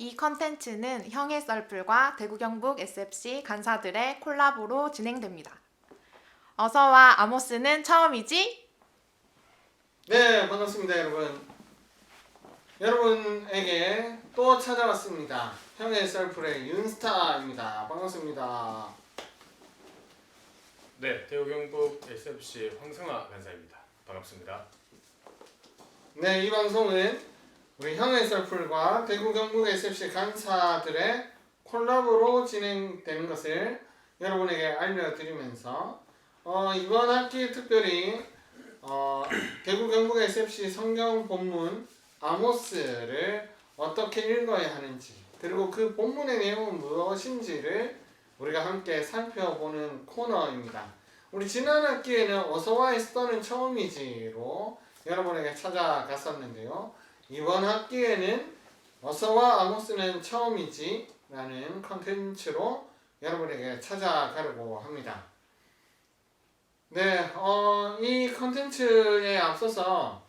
이 컨텐츠는 형의 썰풀과 대구 경북 SFC 간사들의 콜라보로 진행됩니다. 어서와 아모스는 처음이지? 네, 반갑습니다, 여러분. 여러분에게 또 찾아왔습니다. 형의 썰풀의 윤스타입니다. 반갑습니다. 네, 대구 경북 SFC 황성아 간사입니다. 반갑습니다. 네, 이 방송은 우리 형의 썰풀과 대구 경북 SFC 간사들의 콜라보로 진행되는 것을 여러분에게 알려드리면서 이번 학기 특별히 대구 경북 SFC 성경 본문 아모스를 어떻게 읽어야 하는지, 그리고 그 본문의 내용은 무엇인지를 우리가 함께 살펴보는 코너입니다. 우리 지난 학기에는 어서와 에스더는 처음이지로 여러분에게 찾아갔었는데요. 이번 학기에는 어서와 아모스는 처음이지 라는 컨텐츠로 여러분에게 찾아가려고 합니다. 네, 이 컨텐츠에 앞서서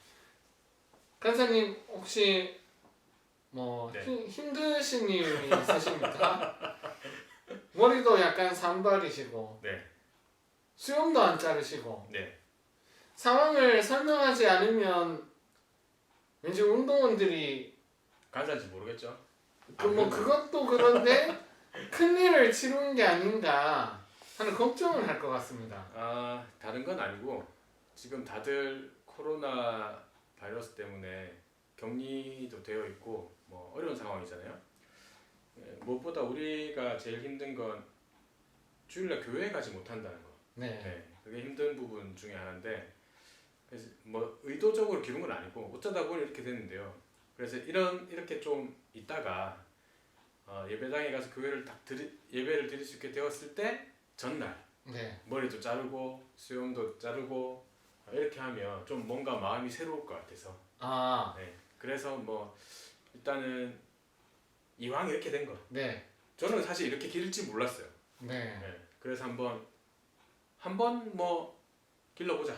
간사님 혹시 네. 힘드신 일이 있으십니까? 머리도 약간 산발이시고 네, 수염도 안 자르시고 네. 상황을 설명하지 않으면 왠지 운동원들이 간사인지 모르겠죠? 그것도 그런데 큰일을 치르는 게 아닌가 하는 걱정을 할 것 같습니다. 다른 건 아니고 지금 다들 코로나 바이러스 때문에 격리도 되어 있고 뭐 어려운 상황이잖아요. 무엇보다 우리가 제일 힘든 건 주일날 교회 가지 못한다는 거. 네. 네, 그게 힘든 부분 중에 하나인데, 그래서 뭐 의도적으로 기른 건 아니고 어쩌다 보니 이렇게 됐는데요. 그래서 이렇게 좀 있다가 예배당에 가서 교회를 예배를 드릴 수 있게 되었을 때 전날 네. 머리도 자르고 수염도 자르고 이렇게 하면 좀 뭔가 마음이 새로울 것 같아서. 아, 네, 그래서 뭐 일단은 이왕 이렇게 된 거. 네. 저는 사실 이렇게 기를지 몰랐어요. 네. 네, 그래서 한번 뭐 길러보자.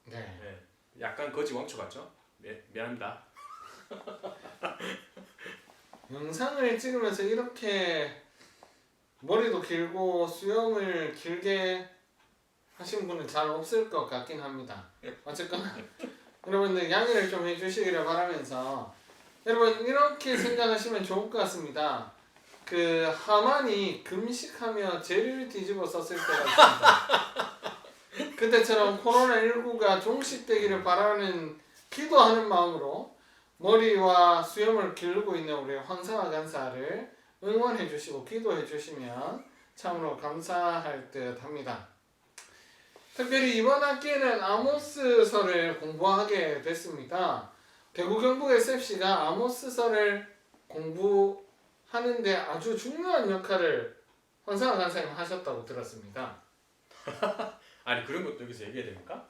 네. 네, 약간 거지 왕초 같죠? 미안합니다. 영상을 찍으면서 이렇게 머리도 길고 수염을 길게 하신 분은 잘 없을 것 같긴 합니다. 어쨌거나 여러분들 양해를 좀 해주시기를 바라면서, 여러분 이렇게 생각하시면 좋을 것 같습니다. 그 하만이 금식하며 재를 뒤집어 썼을 때가 있습니다. 그때처럼 코로나19가 종식되기를 바라는 기도하는 마음으로 머리와 수염을 기르고 있는 우리 황상아 간사를 응원해 주시고 기도해 주시면 참으로 감사할 듯 합니다. 특별히 이번 학기에는 아모스서를 공부하게 됐습니다. 대구 경북 SFC가 아모스서를 공부하는데 아주 중요한 역할을 황상아 간사님 하셨다고 들었습니다. 아니 그런 것도 여기서 얘기해야 됩니까?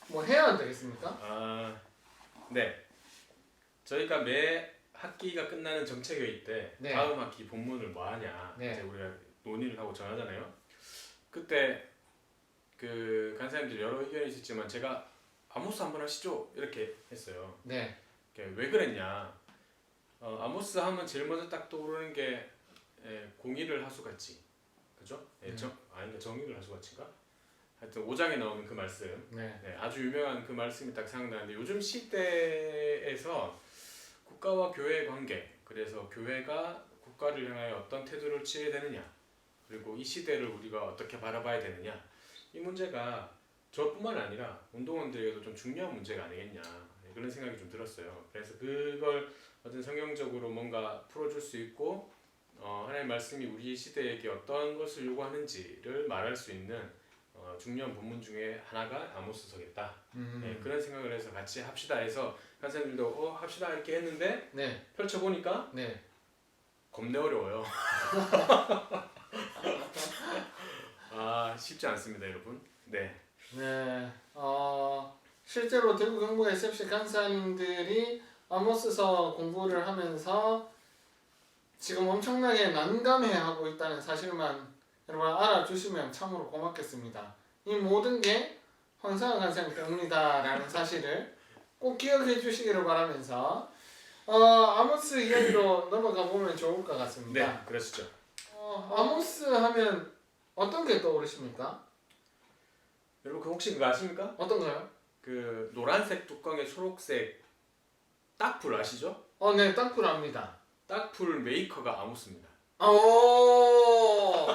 뭐 해야 안 되겠습니까? 네. 저희가 매 학기가 끝나는 정책회의 때 네. 다음 학기 본문을 뭐 하냐 네. 이제 우리가 논의를 하고 정하잖아요. 그때 그 간사님들 여러 의견이 있었지만 제가 아모스 한번 하시죠 이렇게 했어요. 네. 왜 그랬냐? 아모스 하면 제일 먼저 딱 떠오르는 게 공의를 하수같이, 그죠? 정의를 하수같이인가? 하여튼 5장에 나오는 그 말씀. 네. 네, 아주 유명한 그 말씀이 딱 생각나는데, 요즘 시대에서 국가와 교회의 관계, 그래서 교회가 국가를 향하여 어떤 태도를 취해야 되느냐, 그리고 이 시대를 우리가 어떻게 바라봐야 되느냐, 이 문제가 저뿐만 아니라 운동원들에게도 좀 중요한 문제가 아니겠냐, 그런 생각이 좀 들었어요. 그래서 그걸 어떤 성경적으로 뭔가 풀어줄 수 있고 하나님의 말씀이 우리 시대에게 어떤 것을 요구하는지를 말할 수 있는 중요한 본문 중에 하나가 아모스서겠다. 네, 그런 생각을 해서 같이 합시다 해서 간사님들도 합시다 이렇게 했는데, 네. 펼쳐보니까 네. 겁내 어려워요. 쉽지 않습니다, 여러분. 네. 네. 실제로 대구 경북 SFC 간사님들이 아모스서 공부를 하면서 지금 엄청나게 난감해하고 있다는 사실만 여러분 알아주시면 참으로 고맙겠습니다. 이 모든 게 황상아 간사님 때문이다라는 사실을 꼭 기억해 주시기를 바라면서, 아모스 이야기로 넘어가 보면 좋을 것 같습니다. 네, 그러시죠. 아모스 하면 어떤 게 떠오르십니까? 여러분 그 혹시 그거 아십니까? 어떤가요? 그 노란색 뚜껑에 초록색 딱풀 아시죠? 네, 땅굴 압니다. 딱풀 메이커가 아모스입니다. 오,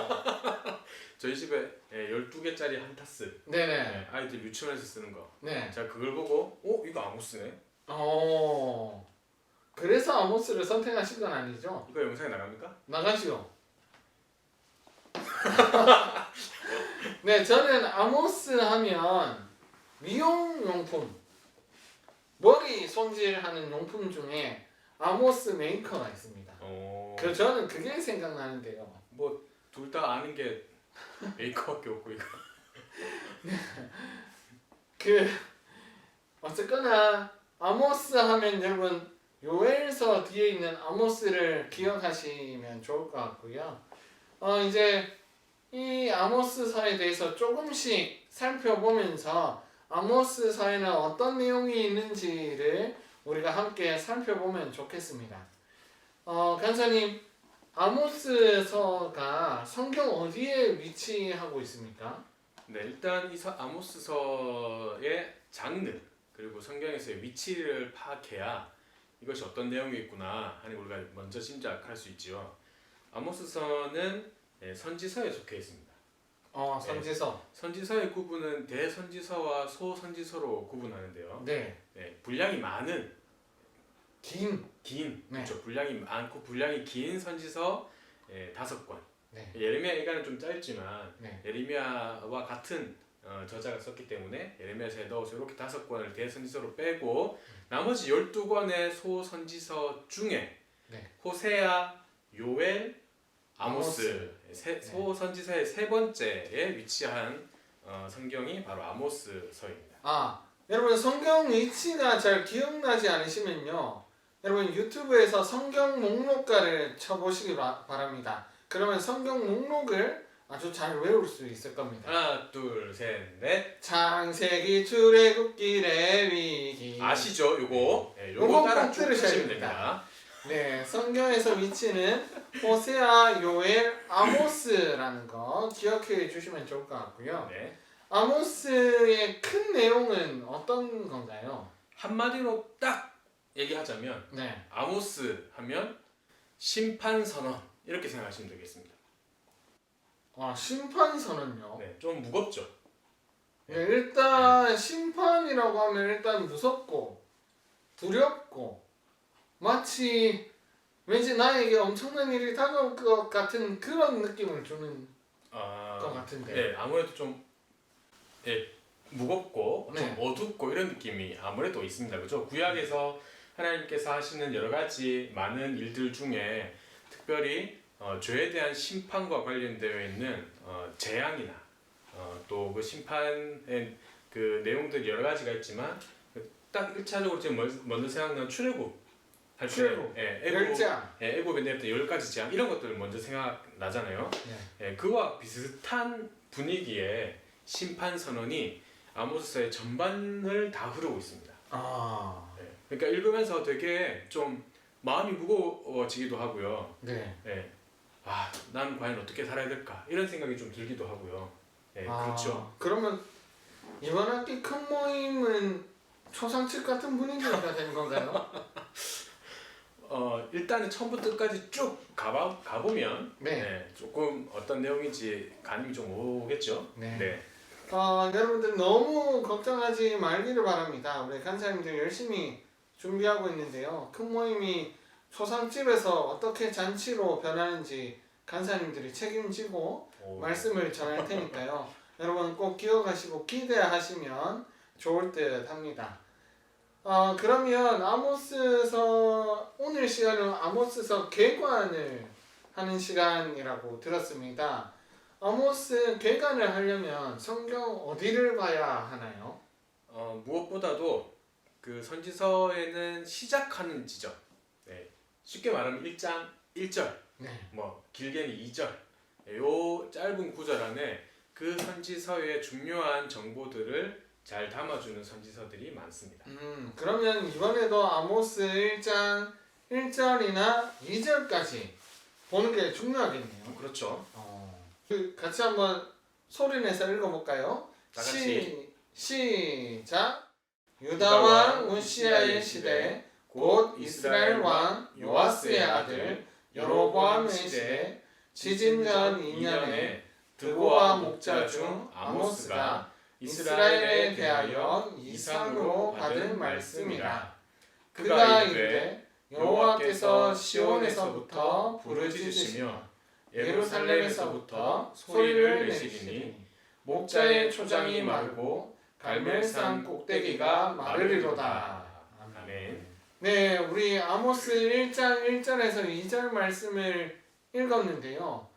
저희 집에 12개짜리 한 타스 네네, 아이들 유치원에서 쓰는 거. 네. 제가 그걸 보고 이거 아모스네? 그래서 아모스를 선택하신 건 아니죠? 이거 영상에 나갑니까? 나가시오. 네, 저는 아모스 하면 미용용품, 머리 손질하는 용품 중에 아모스 메이커가 있습니다. 저는 그게 생각나는데요. 뭐 둘 다 아는 게 메이커밖에 없고 이거. 어쨌거나 아모스 하면 여러분 요엘서 뒤에 있는 아모스를 기억하시면 좋을 것 같고요. 이제 이 아모스서에 대해서 조금씩 살펴보면서 아모스서에는 어떤 내용이 있는지를 우리가 함께 살펴보면 좋겠습니다. 간사님, 아모스서가 성경 어디에 위치하고 있습니까? 네, 일단 이 아모스서의 장르 그리고 성경에서의 위치를 파악해야 이것이 어떤 내용이 있구나 하는 걸 우리가 먼저 짐작할 수 있지요. 아모스서는 선지서에 속해 있습니다. 선지서. 선지서의 구분은 대선지서와 소선지서로 구분하는데요. 네. 분량이 많은 긴. 긴 네. 그렇죠. 분량이 많고 분량이 긴 선지서 5권. 네. 예레미야 일가는 좀 짧지만 네. 예레미야와 같은 저자가 썼기 때문에 예레미야서에 넣어서 이렇게 5권을 대선지서로 빼고 나머지 12권의 소선지서 중에 네. 호세아, 요엘, 아모스 네. 소선지서의 세 번째에 위치한 성경이 바로 아모스서입니다. 여러분 성경 위치가 잘 기억나지 않으시면요. 여러분 유튜브에서 성경 목록가를 쳐보시기 바랍니다. 그러면 성경 목록을 아주 잘 외울 수 있을 겁니다. 하나, 둘, 셋, 넷. 창세기, 출애굽기, 레위기. 아시죠? 요거 요거 따라 꼭 쭉 들으셔야 하시면 됩니다. 네, 성경에서 위치는 호세아, 요엘, 아모스라는 거 기억해 주시면 좋을 것 같고요. 네. 아모스의 큰 내용은 어떤 건가요? 한마디로 딱 얘기하자면 네. 아모스 하면 심판 선언 이렇게 생각하시면 되겠습니다. 심판선언요. 네, 좀 무겁죠. 네, 일단 심판이라고 하면 일단 무섭고 두렵고 마치 왠지 나에게 엄청난 일이 다가올 것 같은 그런 느낌을 주는 것 같은데. 네, 아무래도 좀 무겁고 네. 좀 어둡고 이런 느낌이 아무래도 있습니다. 그죠? 구약에서 하나님께서 하시는 여러 가지 많은 일들 중에 특별히 죄에 대한 심판과 관련되어 있는 재앙이나 또 그 심판의 그 내용들이 여러 가지가 있지만 딱 1차적으로 지금 먼저 생각나는 출애굽 할 때, 출애굽, 열장. 애굽에 내렸던 10가지 재앙 이런 것들 먼저 생각나잖아요. 그와 비슷한 분위기의 심판 선언이 아모스서의 전반을 다 흐르고 있습니다. 그러니까 읽으면서 되게 좀 마음이 무거워지기도 하고요. 네. 난 과연 어떻게 살아야 될까 이런 생각이 좀 들기도 하고요. 그렇죠. 그러면 이번 학기 큰 모임은 초상집 같은 분위기가 되는 건가요? 일단은 처음부터 끝까지 쭉 가보면 조금 어떤 내용인지 가늠이 좀 오겠죠. 네. 여러분들 너무 걱정하지 말기를 바랍니다. 우리 간사님들 열심히 준비하고 있는데요. 큰 모임이 초상집에서 어떻게 잔치로 변하는지 간사님들이 책임지고 말씀을 전할 테니까요. 여러분 꼭 기억하시고 기대하시면 좋을 듯 합니다. 그러면 아모스서 오늘 시간은 아모스서 개관을 하는 시간이라고 들었습니다. 아모스 개관을 하려면 성경 어디를 봐야 하나요? 무엇보다도 그 선지서에는 시작하는 지점, 쉽게 말하면 1장 1절, 뭐 길게는 2절, 요 짧은 구절 안에 그 선지서의 중요한 정보들을 잘 담아주는 선지서들이 많습니다. 그러면 이번에도 아모스 1장 1절이나 2절까지 보는 게 중요하겠네요. 그렇죠. 같이 한번 소리내서 읽어볼까요? 다 같이. 시작. 유다 왕 우시아의 시대 곧 이스라엘 왕 요아스의 아들 여로보암의 시대 지진전 2년에 드고와 목자 중 아모스가 이스라엘에 대하여 이상으로 받은 말씀이라. 그가 이르되 여호와께서 시온에서부터 부르짖으시며 예루살렘에서부터 소리를 내시리니 목자의 초장이 마르고 갈멜산 꼭대기가 마르리로다. 아멘. 네, 우리 아모스 1장 1절에서 2절 말씀을 읽었는데요.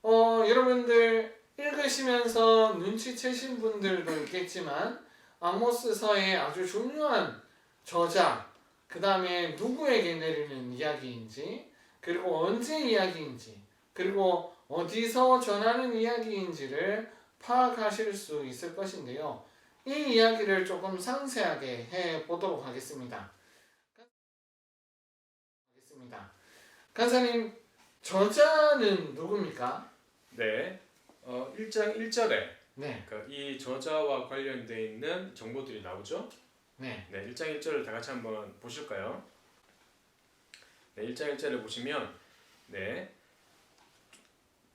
여러분들 읽으시면서 눈치채신 분들도 있겠지만 아모스서의 아주 중요한 저자, 그 다음에 누구에게 내리는 이야기인지, 그리고 언제 이야기인지, 그리고 어디서 전하는 이야기인지를 파악하실 수 있을 것인데요. 이 이야기를 조금 상세하게 해보도록 하겠습니다. 간사님, 저자는 누굽니까? 네. 1장 1절에 네. 이 저자와 관련되어 있는 정보들이 나오죠. 네. 네, 1장 1절을 다 같이 한번 보실까요? 네, 1장 1절을 보시면 네.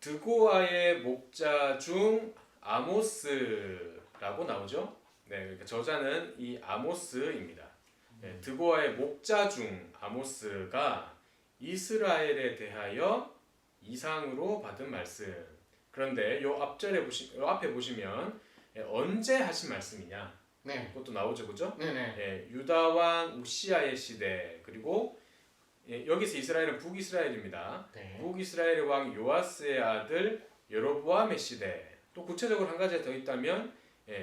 드고아의 목자 중 아모스라고 나오죠. 네, 그러니까 저자는 이 아모스입니다. 네, 드고아의 목자 중 아모스가 이스라엘에 대하여 이상으로 받은 말씀. 그런데 요 앞에 보시면 언제 하신 말씀이냐? 네. 그것도 나오죠, 그죠? 네네. 예, 유다 왕 우시아의 시대 그리고 여기서 이스라엘은 북이스라엘입니다. 네. 북이스라엘의 왕 요아스의 아들 여로보암의 시대. 또 구체적으로 한 가지 더 있다면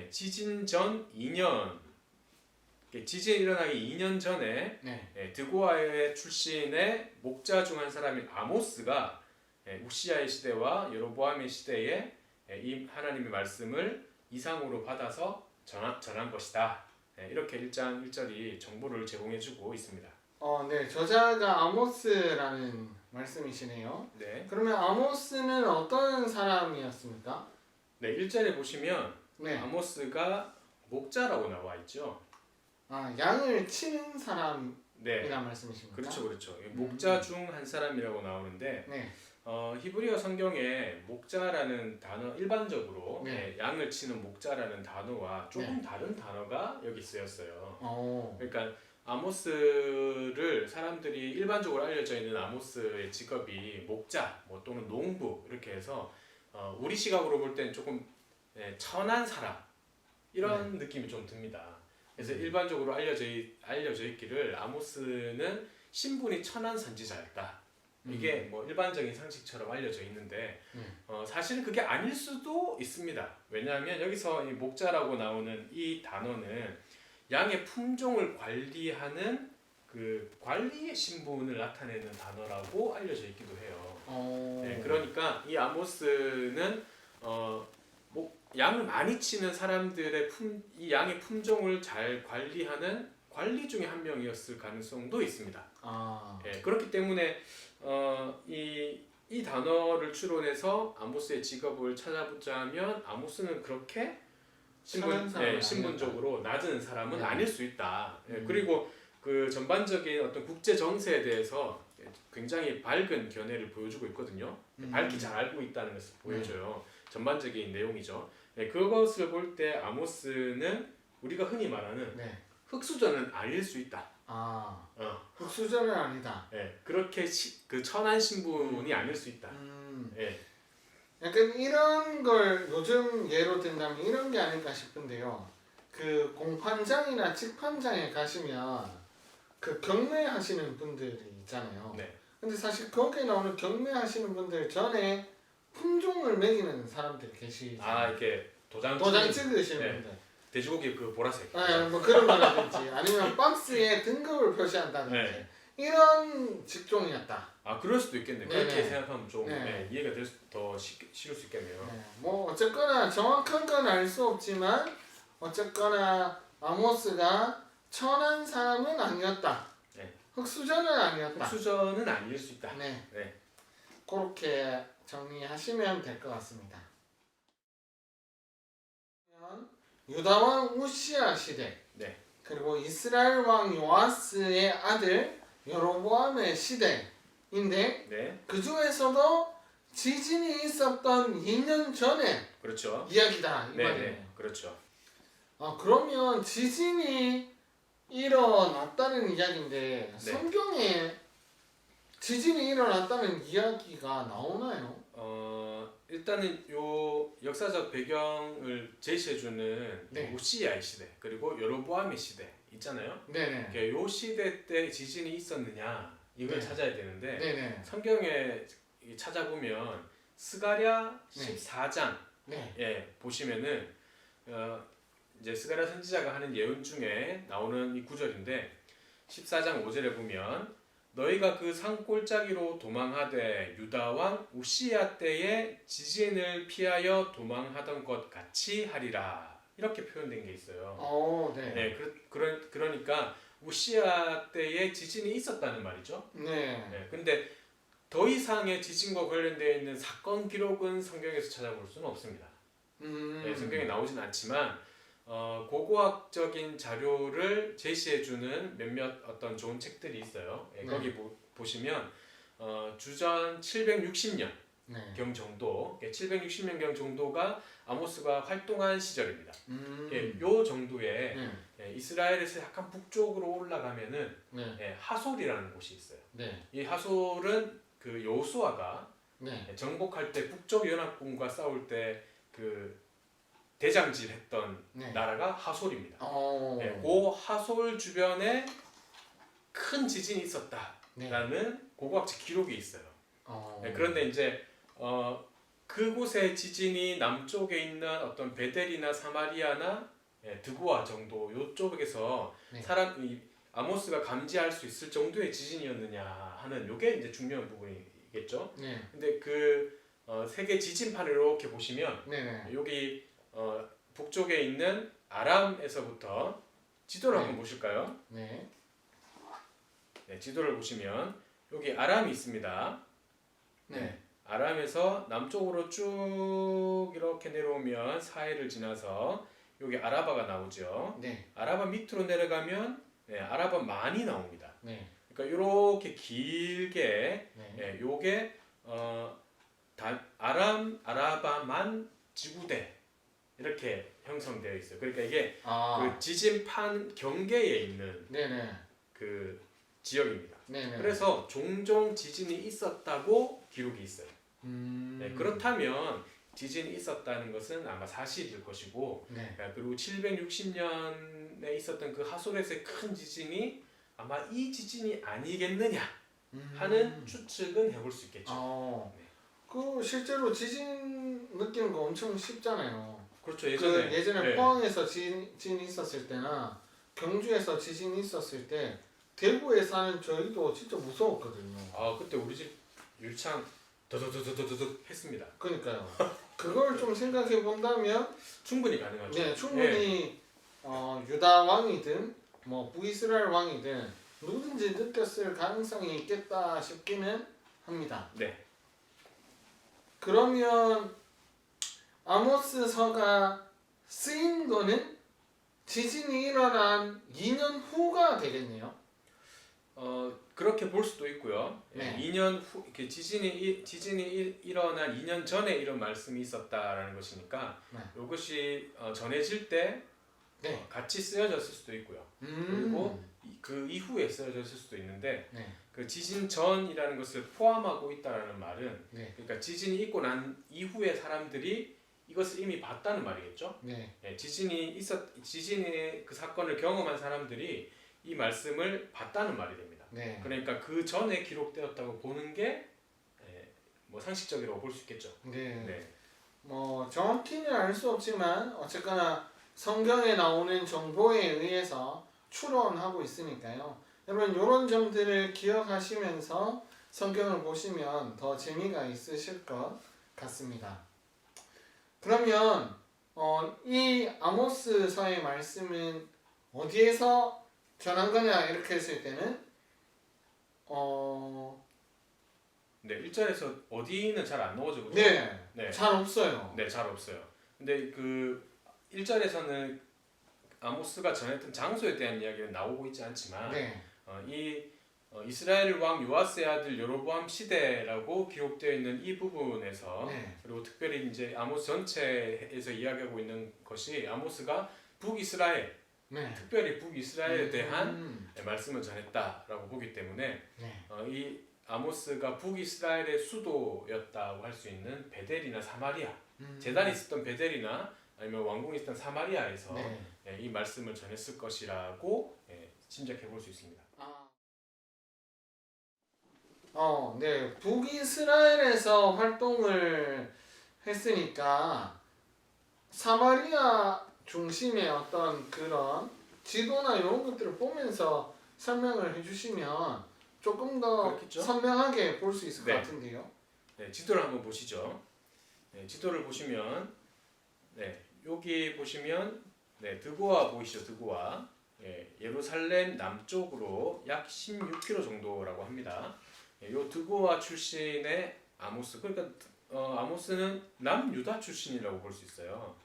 지진 전 2년, 지진이 일어나기 2년 전에 네. 드고아의 출신의 목자 중 한 사람인 아모스가 우시아의 시대와 여로보암의 시대에 이 하나님의 말씀을 이상으로 받아서 전한 것이다. 이렇게 1장 1절이 정보를 제공해주고 있습니다. 네. 저자가 아모스라는 말씀이시네요. 네. 그러면 아모스는 어떤 사람이었습니까? 네, 1절에 보시면 네. 아모스가 목자라고 나와 있죠. 양을 치는 사람이란 네. 말씀이십니까? 그렇죠, 그렇죠. 목자 중 한 사람이라고 나오는데 네. 히브리어 성경에 목자라는 단어 일반적으로 네. 양을 치는 목자라는 단어와 조금 다른 단어가 여기 쓰였어요. 그러니까 아모스를 사람들이 일반적으로 알려져 있는 아모스의 직업이 목자, 또는 농부 이렇게 해서 우리 시각으로 볼 땐 조금 천한 사람 이런 느낌이 좀 듭니다. 그래서 일반적으로 알려져 있기를 아모스는 신분이 천한 선지자였다. 이게 일반적인 상식처럼 알려져 있는데 사실은 그게 아닐 수도 있습니다. 왜냐하면 여기서 이 목자라고 나오는 이 단어는 양의 품종을 관리하는 그 관리의 신분을 나타내는 단어라고 알려져 있기도 해요. 네, 그러니까 이 아모스는 양을 많이 치는 사람들의 이 양의 품종을 잘 관리하는 관리 중에 한 명이었을 가능성도 있습니다. 네, 그렇기 때문에 이 단어를 추론해서 아모스의 직업을 찾아보자면 아모스는 그렇게 신분적으로 낮은 사람은 아닐 수 있다. 그리고 그 전반적인 어떤 국제 정세에 대해서 굉장히 밝은 견해를 보여주고 있거든요. 밝게 잘 알고 있다는 것을 보여줘요. 전반적인 내용이죠. 그것을 볼 때 아모스는 우리가 흔히 말하는 흑수저는 아닐 수 있다. 흑수저는 아니다. 그렇게 그 천한 신분이 아닐 수 있다. 약간 이런 걸 요즘 예로 든다면 이런 게 아닐까 싶은데요. 그 공판장이나 직판장에 가시면 그 경매하시는 분들이 있잖아요. 근데 사실 거기에 나오는 경매하시는 분들 전에 품종을 매기는 사람들이 계시잖아요. 이렇게 도장 찍으시는 분들. 돼지고기 그 보라색. 뭐 그런 거라든지 아니면 박스에 등급을 표시한다든지 이런 직종이었다. 그럴 수도 있겠네. 그렇게 생각하면 좀 이해가 더 쉬울 수 있겠네요. 뭐 어쨌거나 정확한 건 알 수 없지만 어쨌거나 아모스가 천한 사람은 아니었다. 흑수저는 아니었다. 흑수저는 아닐 수 있다. 네. 네. 그렇게 정리하시면 될 것 같습니다. 유다 왕 우시아 시대, 네. 그리고 이스라엘 왕 요아스의 아들 여로보암의 시대인데 네. 그 중에서도 지진이 있었던 2년 전에 그렇죠. 이야기다 이 네, 말이에요. 네. 그렇죠. 그러면 지진이 일어났다는 이야기인데 네. 성경에 지진이 일어났다는 이야기가 나오나요? 일단은 요 역사적 배경을 제시해주는 네. 우시아의 시대 그리고 여로보암의 시대 있잖아요. 네네. 그러니까 요 시대 때 지진이 있었느냐 이걸 네. 찾아야 되는데 네네. 성경에 찾아보면 스가랴 네. 14장에 네. 보시면은 이제 스가랴 선지자가 하는 예언 중에 나오는 이 구절인데 14장 5절에 보면 너희가 그 산골짜기로 도망하되 유다 왕 우시야 때에 지진을 피하여 도망하던 것 같이 하리라 이렇게 표현된 게 있어요. 네. 네, 그러니까 우시야 때에 지진이 있었다는 말이죠. 네. 네, 근데 더 이상의 지진과 관련되어 있는 사건 기록은 성경에서 찾아볼 수는 없습니다. 네, 성경에 나오진 않지만 고고학적인 자료를 제시해주는 몇몇 어떤 좋은 책들이 있어요. 네, 거기 보시면 주전 760년 네. 경 정도, 760년 경 정도가 아모스가 활동한 시절입니다. 요 정도에 네. 이스라엘에서 약간 북쪽으로 올라가면은 네. 하솔이라는 곳이 있어요. 네. 이 하솔은 그 여호수아가 네. 정복할 때 북쪽 연합군과 싸울 때 그 대장질했던 네. 나라가 하솔입니다. 네. 그 하솔 주변에 큰 지진이 있었다라는 네. 고고학적 기록이 있어요. 네. 그런데 이제 그곳의 지진이 남쪽에 있는 어떤 베델이나 사마리아나 드고아 정도 요쪽에서 네. 이 아모스가 감지할 수 있을 정도의 지진이었느냐 하는 요게 이제 중요한 부분이겠죠. 네. 근데 그 세계 지진판을 이렇게 보시면 네. 여기 북쪽에 있는 아람에서부터 지도를 네. 한번 보실까요? 네. 네, 지도를 보시면 여기 아람이 있습니다. 네. 아람에서 남쪽으로 쭉 이렇게 내려오면 사해를 지나서 여기 아라바가 나오죠. 네. 아라바 밑으로 내려가면 아라바 만이 나옵니다. 네. 그러니까 이렇게 길게 네. 요게 아라바만 지구대 이렇게 형성되어 있어요. 그러니까 이게 그 지진판 경계에 있는 네네. 그 지역입니다. 네네. 그래서 종종 지진이 있었다고 기록이 있어요. 네. 그렇다면 지진이 있었다는 것은 아마 사실일 것이고, 네. 그리고 760년에 있었던 그 하솔에서의 큰 지진이 아마 이 지진이 아니겠느냐 하는 추측은 해볼 수 있겠죠. 네. 그 실제로 지진 느끼는 거 엄청 쉽잖아요. 그렇죠. 예전에 포항에서 지진이 있었을 때나 경주에서 지진이 있었을 때 대구에 사는 저희도 진짜 무서웠거든요. 그때 우리 집 율창 더더더더더더 했습니다. 그러니까요. 그걸 좀 생각해 본다면 충분히 가능하죠. 네, 충분히 유다 왕이든 뭐 북이스라엘 왕이든 누구든지 느꼈을 가능성이 있겠다 싶기는 합니다. 네. 그러면 아모스서가 쓰인 거는 지진이 일어난 2년 후가 되겠네요. 그렇게 볼 수도 있고요. 네. 2년 후 이렇게 지진이 일어난 2년 전에 이런 말씀이 있었다라는 것이니까 네. 이것이 전해질 때 네. 같이 쓰여졌을 수도 있고요. 그리고 그 이후에 쓰여졌을 수도 있는데 네. 그 지진 전이라는 것을 포함하고 있다라는 말은 네. 그러니까 지진이 있고 난 이후에 사람들이 이것을 이미 봤다는 말이겠죠. 네. 지진의 그 사건을 경험한 사람들이 이 말씀을 봤다는 말이 됩니다. 네. 그러니까 그 전에 기록되었다고 보는 게 뭐 상식적이라고 볼 수 있겠죠. 네. 네. 뭐 정확히는 알 수 없지만 어쨌거나 성경에 나오는 정보에 의해서 추론하고 있으니까요. 여러분 이런 점들을 기억하시면서 성경을 보시면 더 재미가 있으실 것 같습니다. 그러면 이 아모스서의 말씀은 어디에서 전한 거냐 이렇게 했을 때는 네, 1절에서 어디는 잘 안 나오죠, 그죠? 네, 네, 잘 없어요. 네, 잘 없어요. 근데 그 1절에서는 아모스가 전했던 장소에 대한 이야기는 나오고 있지 않지만 네, 이스라엘 왕 요아스의 아들 여로보암 시대라고 기록되어 있는 이 부분에서 네, 그리고 특별히 이제 아모스 전체에서 이야기하고 있는 것이 아모스가 북이스라엘, 네. 특별히 북이스라엘에 대한 음, 말씀을 전했다라고 보기 때문에 네. 이 아모스가 북이스라엘의 수도였다고 할 수 있는 베델이나 사마리아, 제단이 있었던 베델이나 아니면 왕궁이 있었던 사마리아에서 네. 이 말씀을 전했을 것이라고 짐작해 볼 수 있습니다. 네. 북이스라엘에서 활동을 했으니까 사마리아 중심의 어떤 그런 지도나 이런 것들을 보면서 설명을 해주시면 조금 더 그렇겠죠? 선명하게 볼 수 있을 것 네. 같은데요. 네, 지도를 한번 보시죠. 네, 지도를 보시면 여기 보시면 드고아 보이시죠? 드고아. 예루살렘 남쪽으로 약 16km 정도라고 합니다. 요 드고아 출신의 아모스, 그러니까 아모스는 남유다 출신이라고 볼 수 있어요.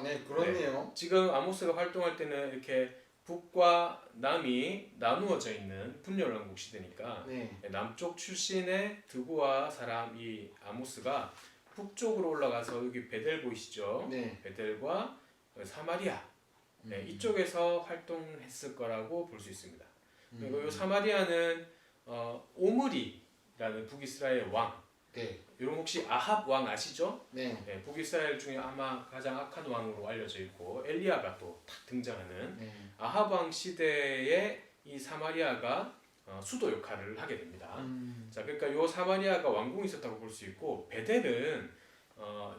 네, 그렇네요. 지금 아모스가 활동할 때는 이렇게 북과 남이 나누어져 있는 분열왕국 시대니까 네. 남쪽 출신의 드고아 사람 이 아모스가 북쪽으로 올라가서 여기 베델 보이시죠? 네. 베델과 사마리아 이쪽에서 활동했을 거라고 볼 수 있습니다. 그리고 이 사마리아는 오므리라는 북이스라엘 왕. 네. 여러분 혹시 아합 왕 아시죠? 네. 북이스라엘 중에 아마 가장 악한 왕으로 알려져 있고 엘리야가 또 탁 등장하는 네. 아합 왕 시대에 이 사마리아가 수도 역할을 하게 됩니다. 자, 그러니까 요 사마리아가 왕궁이 있었다고 볼 수 있고 베델은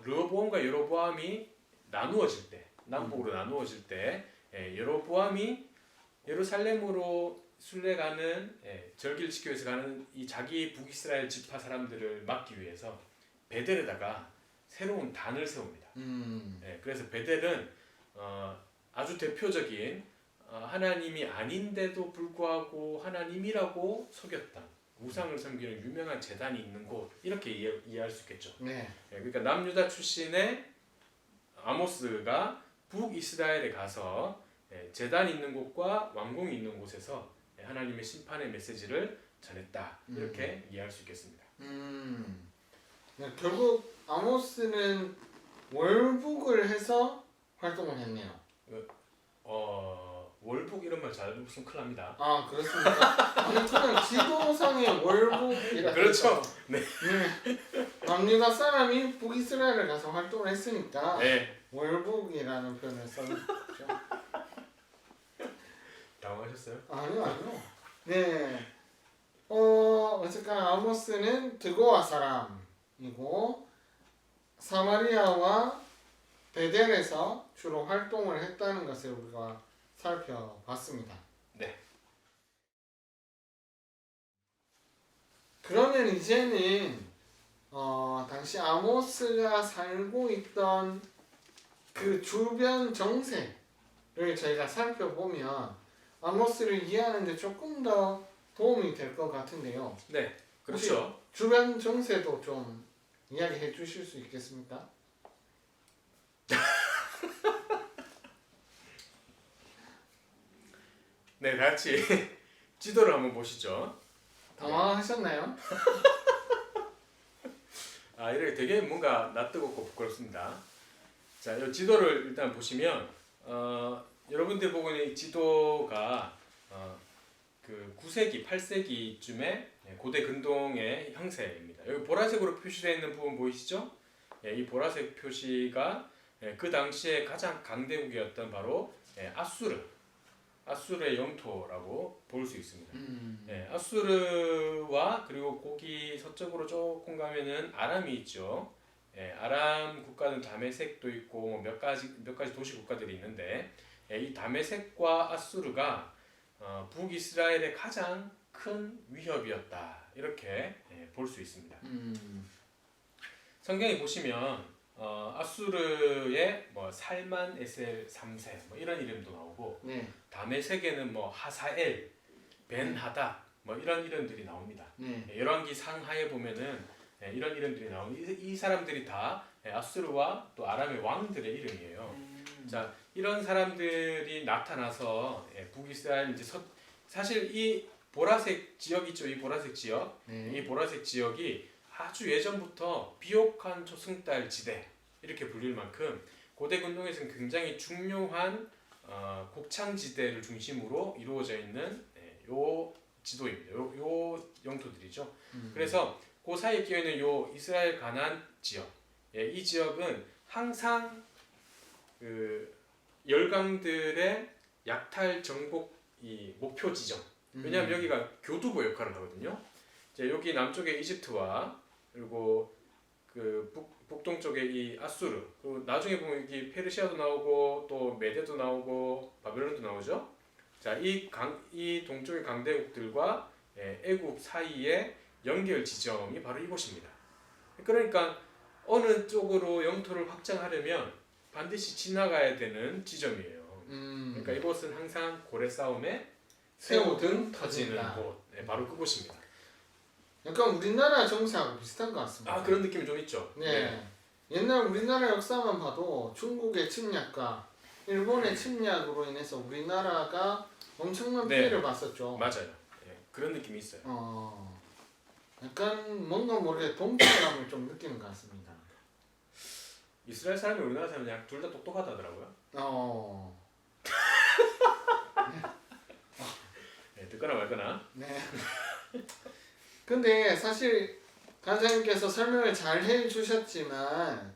르호보암과 여로보암이 나누어질 때 남북으로 나누어질 때 여로보암이 예루살렘으로 순례가는 절기를 지키기 위해서 가는 이 자기 북이스라엘 지파 사람들을 막기 위해서 베델에다가 새로운 단을 세웁니다. 그래서 베델은 아주 대표적인 하나님이 아닌데도 불구하고 하나님이라고 속였던 우상을 섬기는 유명한 제단이 있는 곳 이렇게 이해할 수 있겠죠. 네. 그러니까 남유다 출신의 아모스가 북이스라엘에 가서 제단이 있는 곳과 왕궁이 있는 곳에서 하나님의 심판의 메시지를 전했다 이렇게 이해할 수 있겠습니다. 네, 결국 아모스는 월북을 해서 활동을 했네요. 월북 이런 말 잘 없으면 큰일 납니다. 아, 그렇습니까? 아니, 그냥 지도상의 월북이라. 그렇죠. 네. 남유다 사람이 북이스라엘을 가서 활동을 했으니까 네. 월북이라는 표현을 썼죠. 당황하셨어요? 아니요. 네. 어쨌거나 아모스는 드고아 사람이고 사마리아와 베델에서 주로 활동을 했다는 것을 우리가 살펴봤습니다. 네. 그러면 이제는 당시 아모스가 살고 있던 그 주변 정세를 저희가 살펴보면 아모스를 이해하는 데 조금 더 도움이 될 것 같은데요. 네. 그렇죠. 주변 정세도 좀 이야기해 주실 수 있겠습니까? 네, 같이 지도를 한번 보시죠. 당황하셨나요? 이렇게 되게 뭔가 낯뜨겁고 부끄럽습니다. 자, 이 지도를 일단 보시면 여러분들 보고 있는 이 지도가 그 9세기, 8세기쯤에 고대 근동의 형세입니다. 여기 보라색으로 표시되어 있는 부분 보이시죠? 이 보라색 표시가 그 당시에 가장 강대국이었던 바로 아수르의 영토라고 볼 수 있습니다. 아수르와 그리고 거기 서쪽으로 조금 가면은 아람이 있죠. 아람 국가는 다메섹도 있고 몇 가지 도시 국가들이 있는데 이 다메섹과 아수르가 북이스라엘의 가장 큰 위협이었다 이렇게 볼 수 있습니다. 성경에 보시면 아수르의 뭐 살만 에셀 3세 뭐 이런 이름도 나오고 네. 다메섹에는 뭐 하사엘, 벤하다 뭐 이런 이름들이 나옵니다. 네. 열왕기 상하에 보면은 이런 이름들이 나오는 이 사람들이 다 아수르와 또 아람의 왕들의 이름이에요. 자, 이런 사람들이 나타나서 북이스라엘 이제 사실 이 보라색 지역 있죠. 이 보라색 지역. 네. 이 보라색 지역이 아주 예전부터 비옥한 초승달 지대 이렇게 불릴 만큼 고대 근동에서는 굉장히 중요한 곡창 지대를 중심으로 이루어져 있는 요 지도입니다. 요 영토들이죠. 그래서 그 사이에 끼어 있는 요 이스라엘 가나안 지역, 이 지역은 항상 그 열강들의 약탈 정복 이 목표 지점. 왜냐하면 여기가 교두보 역할을 하거든요. 이제 여기 남쪽에 이집트와 그리고 그 북동쪽에 이 아수르, 그리고 나중에 보면 여기 페르시아도 나오고 또 메데도 나오고 바벨론도 나오죠. 자, 이 동쪽의 강대국들과 애굽 사이의 연결 지점이 바로 이곳입니다. 그러니까 어느 쪽으로 영토를 확장하려면 반드시 지나가야 되는 지점이에요. 그러니까 이곳은 항상 고래 싸움에 새우등 터지는 곳, 바로 그곳입니다. 약간 우리나라 정세하고 비슷한 것 같습니다. 아, 그런 느낌이 좀 있죠. 네. 옛날 우리나라 역사만 봐도 중국의 침략과 일본의 침략으로 인해서 우리나라가 엄청난 네. 피해를 봤었죠. 맞아요. 그런 느낌이 있어요. 약간 뭔가 모르게 동떨감을 좀 느끼는 것 같습니다. 이스라엘 사람이 우리나라 사람이 그냥 둘 다 똑똑하다더라고요. 듣거나 말거나. 네. 근데 사실 간사님께서 설명을 잘 해주셨지만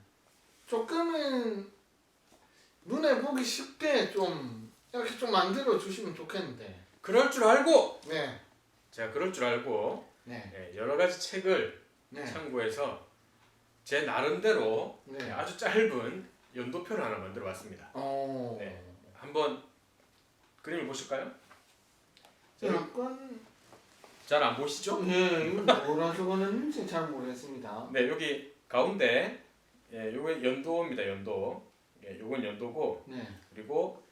조금은 눈에 보기 쉽게 좀 이렇게 좀 만들어 주시면 좋겠는데. 그럴 줄 알고 네. 제가 그럴 줄 알고 네. 여러 가지 책을 네. 참고해서 제 나름대로 네. 아주 짧은 연도표를 하나 만들어 봤습니다. 네. 한번 그림을 보실까요? 약간 잘 안 보시죠? 이거 뭐라 적어놨는지 잘 모르겠습니다. 네, 여기 가운데 요게 연도입니다. 연도. 요건 연도고 네. 그리고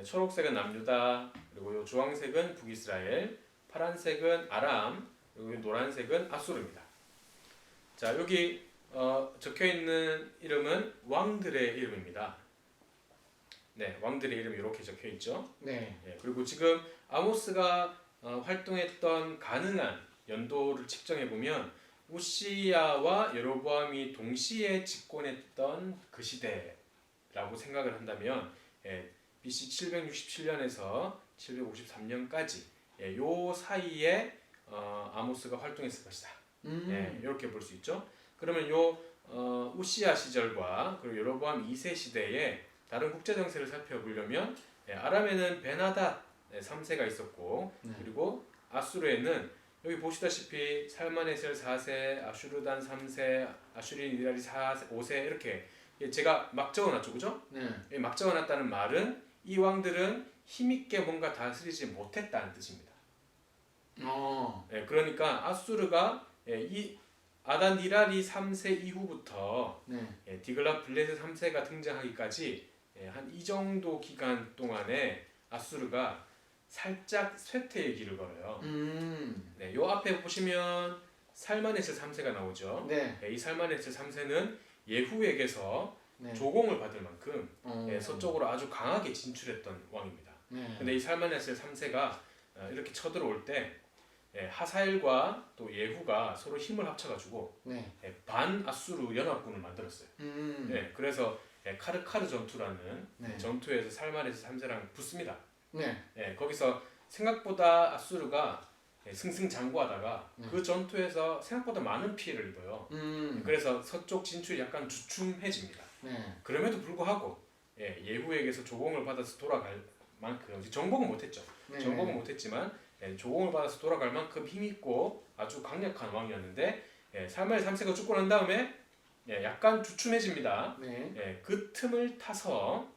초록색은 남유다, 그리고 요 주황색은 북이스라엘, 파란색은 아람, 그리고 노란색은 아수르입니다. 자, 여기 적혀 있는 이름은 왕들의 이름입니다. 네, 왕들의 이름이 이렇게 적혀 있죠. 네. 그리고 지금 아모스가 활동했던 가능한 연도를 측정해 보면 우시야와 여로보암이 동시에 집권했던 그 시대라고 생각을 한다면 BC 767년에서 753년까지 요 사이에 아모스가 활동했을 것이다. 이렇게 볼 수 있죠. 그러면 요 우시야 시절과 그리고 여로보암 2세 시대에 다른 국제 정세를 살펴보려면 아람에는 베나닷 3세가 있었고 그리고 아수르에는 여기 보시다시피 살마네셀 4세, 아슈르단 3세, 아슈린 니다리 4세, 5세 이렇게 제가 막 적어놨죠, 그죠? 네. 막 적어놨다는 말은 이 왕들은 힘있게 뭔가 다스리지 못했다는 뜻입니다. 그러니까 아수르가 이 아단 니라리 3세 이후부터 디글랏 블레셋 3세가 등장하기까지 한 이 정도 기간 동안에 아수르가 살짝 쇠퇴의 길을 걸어요. 요 앞에 보시면 살마네셀 3세가 나오죠. 이 살마네셀 3세는 예후에게서 조공을 받을 만큼 서쪽으로 아주 강하게 진출했던 왕입니다. 근데 이 살마네셀 3세가 이렇게 쳐들어올 때 하사엘과 또 예후가 서로 힘을 합쳐가지고 반 아수르 연합군을 만들었어요. 그래서 카르카르 전투라는 전투에서 살마네셀 3세랑 붙습니다. 거기서 생각보다 아수르가 승승장구하다가 그 전투에서 생각보다 많은 피해를 입어요. 그래서 서쪽 진출이 약간 주춤해집니다. 그럼에도 불구하고 예후에게서 조공을 받아서 돌아갈 만큼 정복은 못했죠. 정복은 못했지만 조공을 받아서 돌아갈 만큼 힘있고 아주 강력한 왕이었는데 살마네 3세가 죽고 난 다음에 약간 주춤해집니다. 그 틈을 타서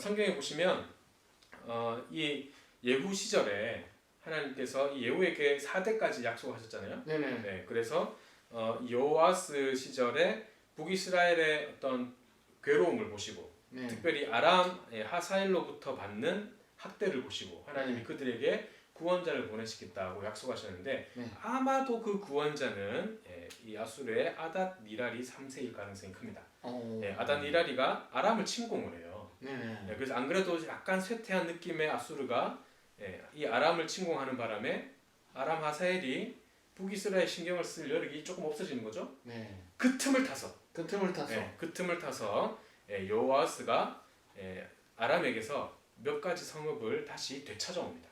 성경에 보시면 이 예후 시절에 하나님께서 이 예후에게 4대까지 약속하셨잖아요. 그래서 여호아스 시절에 북이스라엘의 어떤 괴로움을 보시고 특별히 아람 하사엘로부터 받는 학대를 보시고 하나님이 그들에게 구원자를 보내시겠다고 약속하셨는데 네. 아마도 그 구원자는 이 아수르의 아닷 니랄이 3세일 가능성이 큽니다. 아닷 니랄이가 아람을 침공을 해요. 네네. 그래서 안 그래도 약간 쇠퇴한 느낌의 아수르가 이 아람을 침공하는 바람에 아람 하사엘이 북이스라엘 신경을 쓸 여력이 조금 없어지는 거죠. 네. 그 틈을 타서 그 틈을 타서 여호아스가 아람에게서 몇 가지 성읍을 다시 되찾아옵니다.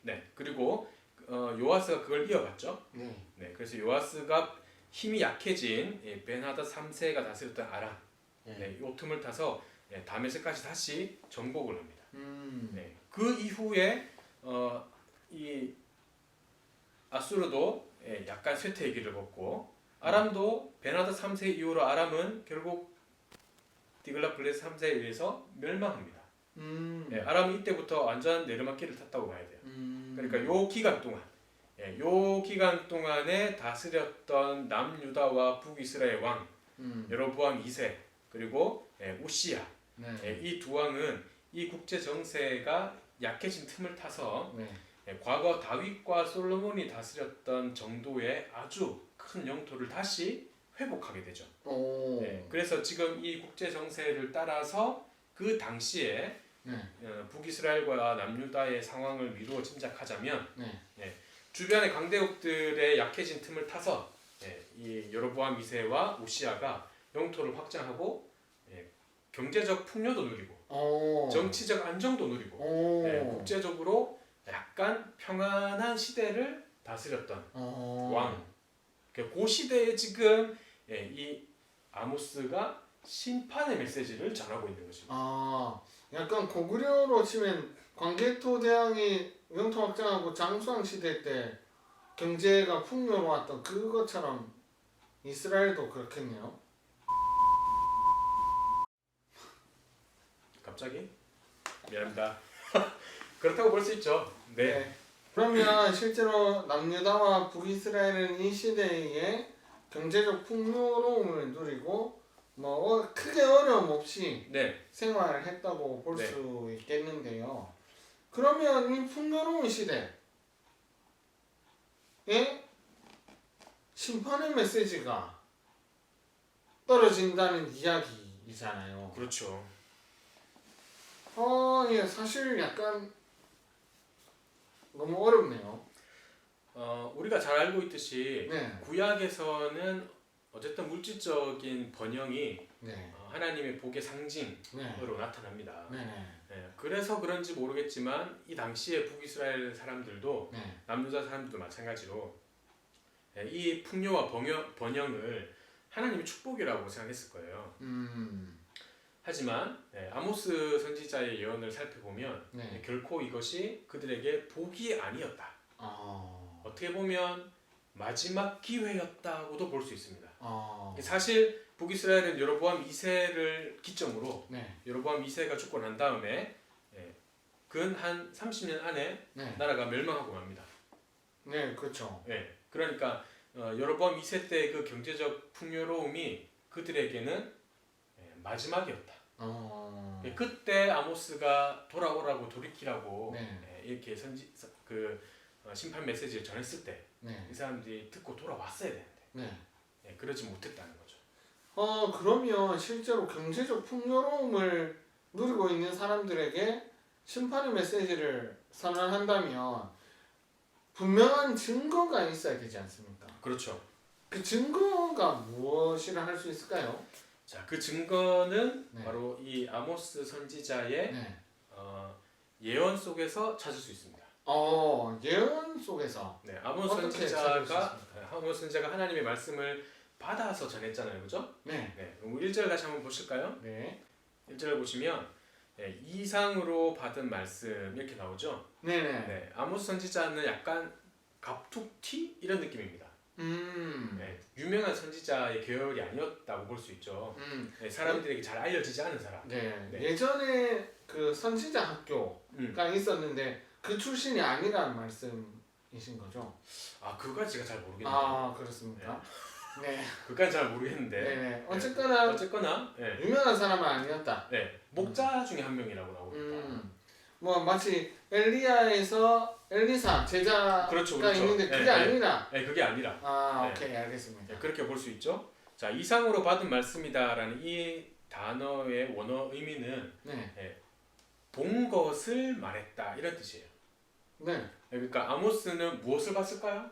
네, 그리고 요아스가 그걸 이어갔죠. 네. 네, 그래서 요아스가 힘이 약해진 벤하닷 3세가 다스렸던 아람, 네, 이 틈을 타서 다메섹까지 다시 정복을 합니다. 네, 그 이후에 이 아수르도 약간 쇠퇴의 길을 걷고 아람도 벤하닷 3세 이후로 아람은 결국 디글라플레스 3세에 의해서 멸망합니다. 아람은 이때부터 완전 내리막길을 탔다고 봐야 돼요. 그러니까 요 기간 동안, 요 기간 동안에 다스렸던 남유다와 북이스라엘 왕 여로보암 2세 그리고 우시야 이 두 왕은 이 국제 정세가 약해진 틈을 타서 과거 다윗과 솔로몬이 다스렸던 정도의 아주 큰 영토를 다시 회복하게 되죠. 그래서 지금 이 국제 정세를 따라서 그 당시에 북이스라엘과 남유다의 상황을 미루어 짐작하자면 주변의 강대국들의 약해진 틈을 타서 이 여로보암 2세와 우시아가 영토를 확장하고 경제적 풍요도 누리고 정치적 안정도 누리고 국제적으로 약간 평안한 시대를 다스렸던 왕. 그 시대에 지금 이 아모스가 심판의 메시지를 전하고 있는 것입니다. 약간 고구려로 치면 광개토 대왕이 영토 확장하고 장수왕 시대 때 경제가 풍요로웠던 그것처럼 이스라엘도 그렇겠네요. 갑자기? 미안합니다. 그렇다고 볼 수 있죠. 네. 그러면 실제로 남유다와 북이스라엘은 이 시대에 경제적 풍요로움을 누리고 뭐 크게 어려움 없이 생활을 했다고 볼 수 있겠는데요. 그러면 이 풍요로운 시대에 심판의 메시지가 떨어진다는 이야기이잖아요. 그렇죠. 사실 약간 너무 어렵네요. 우리가 잘 알고 있듯이 구약에서는 어쨌든 물질적인 번영이 하나님의 복의 상징으로 나타납니다. 그래서 그런지 모르겠지만 이 당시에 북이스라엘 사람들도 남유다 사람들도 마찬가지로 이 풍요와 번영을 하나님의 축복이라고 생각했을 거예요. 하지만 아모스 선지자의 예언을 살펴보면 결코 이것이 그들에게 복이 아니었다. 어떻게 보면 마지막 기회였다고도 볼 수 있습니다. 사실 북이스라엘은 여로보암 2세를 기점으로 여로보암 2세가 죽고 난 다음에 근 한 30년 안에 나라가 멸망하고 맙니다. 그렇죠. 그러니까 여로보암 2세 때 그 경제적 풍요로움이 그들에게는 마지막이었다. 그때 아모스가 돌아오라고 돌이키라고 이렇게 심판 메시지를 전했을 때 이 사람들이 듣고 돌아왔어야 되는데 그러지 못했다는 거죠. 그러면 실제로 경제적 풍요로움을 누리고 있는 사람들에게 심판의 메시지를 선언한다면 분명한 증거가 있어야 되지 않습니까? 그렇죠. 그 증거가 무엇이라 할 수 있을까요? 자, 그 증거는 바로 이 아모스 선지자의 예언 속에서 찾을 수 있습니다. 예언 속에서. 아모스 선지자가 하나님의 말씀을 받아서 전했잖아요, 그죠? 1절 다시 한번 보실까요? 1절을 보시면 이상으로 받은 말씀 이렇게 나오죠. 아모스 선지자는 약간 갑툭튀 이런 느낌입니다. 유명한 선지자의 계열이 아니었다고 볼 수 있죠. 사람들에게 잘 알려지지 않은 사람. 예전에 그 선지자 학교가 있었는데 그 출신이 아니라는 말씀이신 거죠? 그거까지 제가 잘 모르겠네요. 그렇습니까? 그까지 잘 모르겠는데. 어쨌거나 유명한 사람은 아니었다. 목자 중에 한 명이라고 나옵니다. 뭐 마치 엘리야에서 엘리사 제자가 그렇죠, 그렇죠. 있는데 그게 네, 아니라 네, 그게 아니라 아 네. 오케이 알겠습니다. 네, 그렇게 볼 수 있죠. 자, 이상으로 받은 말씀이다라는 이 단어의 원어 의미는 네, 본 것을 말했다 이런 뜻이에요. 네, 그러니까 아모스는 무엇을 봤을까요?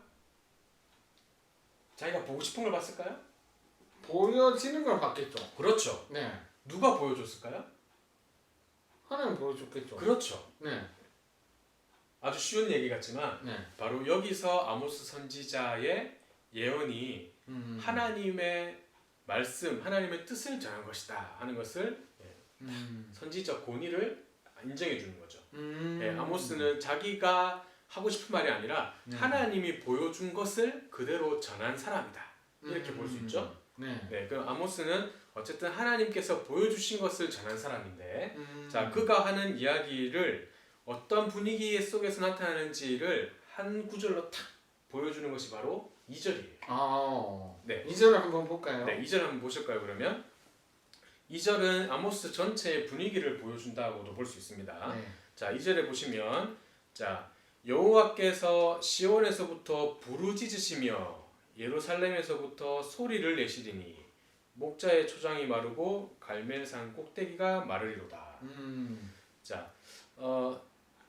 자기가 보고 싶은 걸 봤을까요? 보여지는 걸 봤겠죠. 그렇죠. 네, 누가 보여줬을까요? 하나님 보여줬겠죠. 그렇죠. 네, 아주 쉬운 얘기 같지만 네, 바로 여기서 아모스 선지자의 예언이 하나님의 말씀, 하나님의 뜻을 전한 것이다 하는 것을 선지적 권위를 인정해 주는 거죠. 아모스는 자기가 하고 싶은 말이 아니라 하나님이 보여준 것을 그대로 전한 사람이다. 이렇게 볼 수 있죠. 네, 그럼 아모스는 어쨌든 하나님께서 보여주신 것을 전한 사람인데, 자, 그가 하는 이야기를 어떤 분위기 속에서 나타나는지를 한 구절로 탁 보여주는 것이 바로 2절이에요. 아, 네. 2절을 한번 볼까요? 네, 2절 한번 보실까요? 그러면 2절은 아모스 전체의 분위기를 보여준다고도 볼 수 있습니다. 네. 자, 2절에 보시면 자, 여호와께서 시온에서부터 부르짖으시며 예루살렘에서부터 소리를 내시리니 목자의 초장이 마르고 갈멜산 꼭대기가 마르리로다. 자,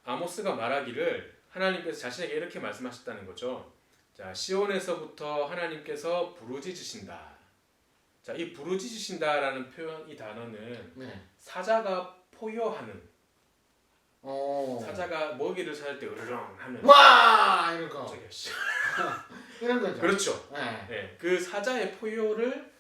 아모스가 말하기를 하나님께서 자신에게 이렇게 말씀하셨다는 거죠. 자, 시온에서부터 하나님께서 부르짖으신다. 자, 이 부르짖으신다라는 표현, 이 단어는 네. 사자가 포효하는, 어. 사자가 먹이를 찾을 때 으르렁 하는 와 이런 거. 저기요, 씨. 이런 거죠. 그렇죠. 네. 예, 그 사자의 포효를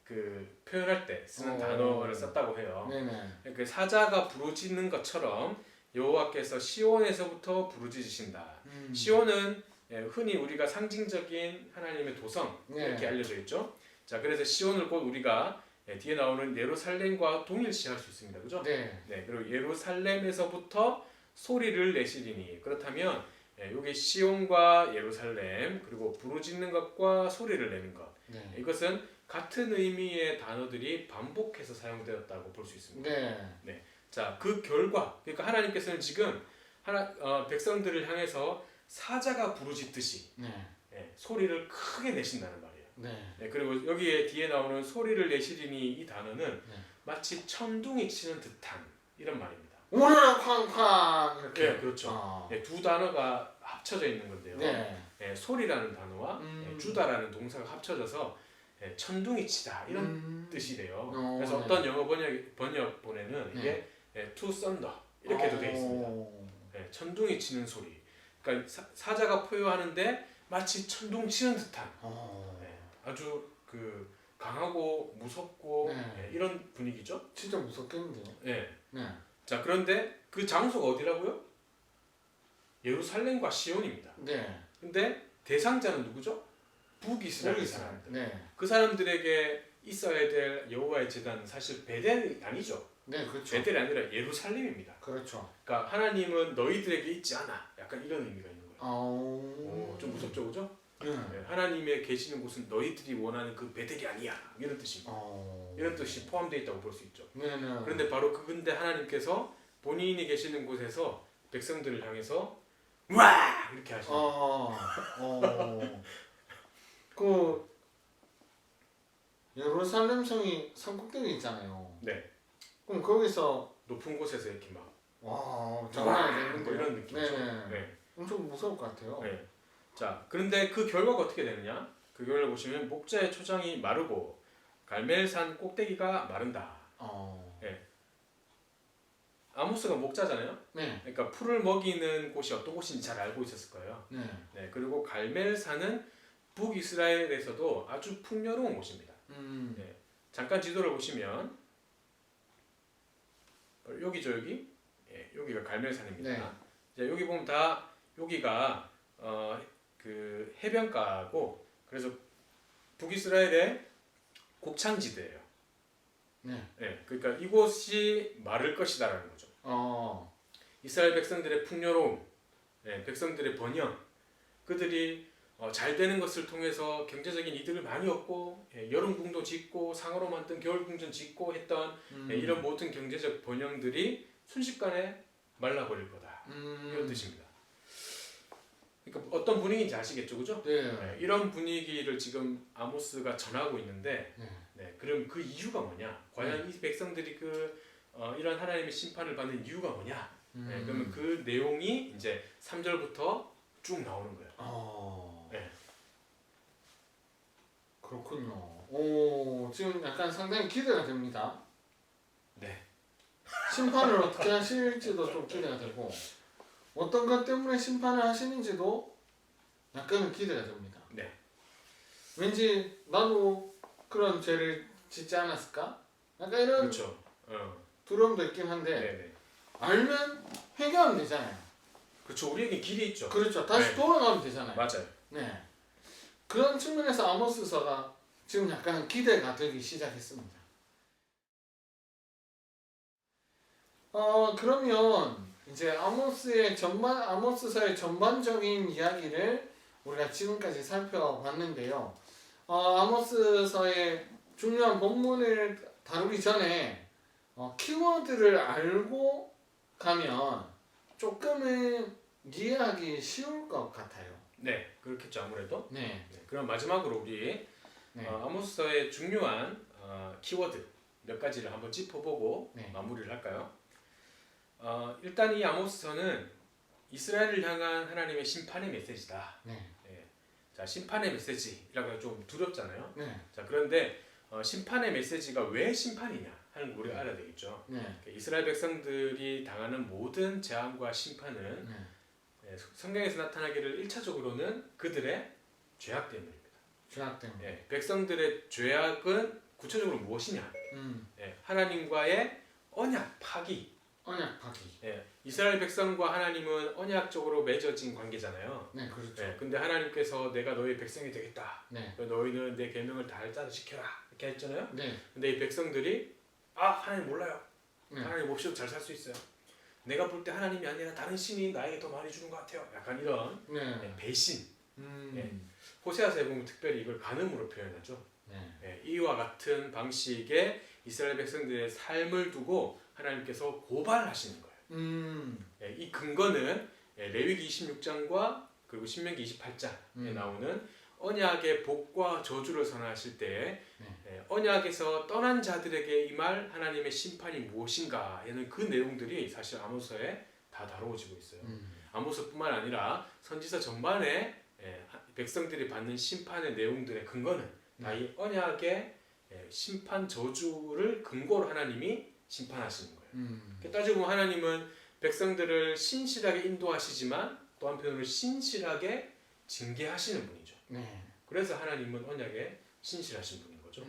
그 표현할 때 쓰는 단어를 썼다고 해요. 네네. 그 사자가 부르짖는 것처럼 여호와께서 시온에서부터 부르짖으신다. 시온은 흔히 우리가 상징적인 하나님의 도성 네. 이렇게 알려져 있죠. 자, 그래서 시온을 곧 우리가 뒤에 나오는 예루살렘과 동일시할 수 있습니다. 그죠? 네. 네, 그리고 예루살렘에서부터 소리를 내시리니, 그렇다면 여기 시온과 예루살렘 그리고 부르짖는 것과 소리를 내는 것, 네. 이것은 같은 의미의 단어들이 반복해서 사용되었다고 볼 수 있습니다. 네. 자, 그 결과, 그러니까 하나님께서는 지금 백성들을 향해서 사자가 부르짖듯이 네. 소리를 크게 내신다는 말이에요. 네. 그리고 여기에 뒤에 나오는 소리를 내시리니, 이 단어는 네. 마치 천둥이 치는 듯한 이런 말입니다. 우르르 쾅쾅 이렇게. 네, 그렇죠. 아. 두 단어가 합쳐져 있는 건데요. 네. 소리라는 단어와 주다라는 동사가 합쳐져서 천둥이 치다 이런 뜻이래요. 그래서 네. 어떤 영어 번역본에는 이게 to thunder 이렇게도 되어 있습니다. 천둥이 치는 소리. 그러니까 사자가 포효하는데 마치 천둥 치는 듯한 아주 그 강하고 무섭고 네. 이런 분위기죠. 진짜 무섭겠는데요. 네. 네. 자, 그런데 그 장소가 어디라고요? 예루살렘과 시온입니다. 네. 근데 대상자는 누구죠? 북이스라엘 사람들. 네. 그 사람들에게 있어야 될 여호와의 제단은 사실 베델이 아니죠. 네, 그렇죠. 베델이 아니라 예루살렘입니다. 그렇죠. 그러니까 하나님은 너희들에게 있지 않아. 약간 이런 의미가 있는 거예요. 좀 무섭죠, 그죠? 네. 하나님의 계시는 곳은 너희들이 원하는 그 베델이 아니야. 이런 뜻입니다. 이런 뜻이 포함되어 있다고 볼 수 있죠. 네. 그런데 바로 그근데 하나님께서 본인이 계시는 곳에서 백성들을 향해서 와! 이렇게 하시는 거예요. 그 예루살렘 성이 산꼭대기 있잖아요. 네. 그럼 거기서 높은 곳에서 이렇게 막 장난 아니겠는데요? 뭐 이런 느낌이죠. 네. 네. 엄청 무서울 것 같아요. 네. 자, 그런데 그 결과가 어떻게 되느냐? 그 결과를 보시면 목자의 초장이 마르고 갈멜산 꼭대기가 마른다. 아모스가 목자잖아요. 네. 그러니까 풀을 먹이는 곳이 어떤 곳인지 잘 알고 있었을 거예요. 네. 그리고 갈멜산은 북이스라엘에서도 아주 풍요로운 곳입니다. 네. 잠깐 지도를 보시면 여기죠, 여기. 여기가 갈멜산입니다. 네. 이제 여기 보면 다 여기가 그 해변가고, 그래서 북이스라엘의 곡창지대예요. 네. 그러니까 이곳이 마를 것이다라는 거죠. 이스라엘 백성들의 풍요로움, 백성들의 번영, 그들이 잘 되는 것을 통해서 경제적인 이득을 많이 얻고 여름궁도 짓고 상으로 만든 겨울궁전 짓고 했던 이런 모든 경제적 번영들이 순식간에 말라버릴 거다. 이런 음. 뜻입니다. 그러니까 어떤 분위기인지 아시겠죠, 그죠? 네. 네, 이런 분위기를 지금 아모스가 전하고 있는데, 네. 네, 그럼 그 이유가 뭐냐? 과연 이 백성들이 이런 하나님의 심판을 받는 이유가 뭐냐? 네, 그러면 그 내용이 이제 3절부터 쭉 나오는 거예요. 네. 그렇군요. 오, 지금 약간 상당히 기대가 됩니다. 네. 심판을 어떻게 하실지도 좀 기대가 되고 어떤 것 때문에 심판을 하시는지도 약간은 기대가 됩니다. 네. 왠지 나도 그런 죄를 짓지 않았을까? 약간 이런 그렇죠. 두려움도 있긴 한데 네, 네. 알면 회개하면 되잖아요. 그렇죠. 우리에게 길이 있죠. 그렇죠. 다시 네. 돌아가면 되잖아요. 맞아요. 네. 그런 측면에서 아모스서가 지금 약간 기대가 되기 시작했습니다. 그러면 이제 아모스서의 전반적인 이야기를 우리가 지금까지 살펴봤는데요. 아모스서의 중요한 본문을 다루기 전에 키워드를 알고 가면 조금은 이해하기 쉬울 것 같아요. 네, 그렇겠죠 아무래도. 네. 네, 그럼 마지막으로 우리 네. 아모스서의 중요한 키워드 몇 가지를 한번 짚어보고 네. 마무리를 할까요? 일단 이 아모스서는 이스라엘을 향한 하나님의 심판의 메시지다. 네. 자, 심판의 메시지라고 좀 두렵잖아요. 네. 자, 그런데 심판의 메시지가 왜 심판이냐 하는 걸 우리가 알아야 되겠죠. 네. 이스라엘 백성들이 당하는 모든 재앙과 심판은 네. 성경에서 나타나기를 1차적으로는 그들의 죄악 때문입니다. 죄악 때문에. 백성들의 죄악은 구체적으로 무엇이냐? 하나님과의 언약 파기. 언약 파기. 이스라엘 백성과 하나님은 언약적으로 맺어진 관계잖아요. 네, 그렇죠. 근데 하나님께서 내가 너희 백성이 되겠다. 네. 너희는 내 계명을 다 지켜라. 이렇게 했잖아요. 네. 근데 이 백성들이 하나님 몰라요. 네. 하나님 없이도 잘 살 수 있어요. 내가 볼 때 하나님이 아니라 다른 신이 나에게 더 많이 주는 것 같아요. 약간 이런 네. 배신. 네. 호세아서에 보면 특별히 이걸 간음으로 표현하죠. 네. 이와 같은 방식의 이스라엘 백성들의 삶을 두고 하나님께서 고발하시는 거예요. 이 근거는 레위기 26장과 그리고 신명기 28장에 나오는 언약의 복과 저주를 선언하실 때 언약에서 떠난 자들에게 임할 하나님의 심판이 무엇인가에는 그 내용들이 사실 아모스서에 다 다루어지고 있어요. 아모스뿐만 아니라 선지서 전반에 백성들이 받는 심판의 내용들의 근거는 다 이 언약의 심판 저주를 근거로 하나님이 심판하시는 거예요. 따지고 보면 하나님은 백성들을 신실하게 인도하시지만 또 한편으로 신실하게 징계하시는 분이죠. 네. 그래서 하나님은 언약에 신실하신 분인 거죠.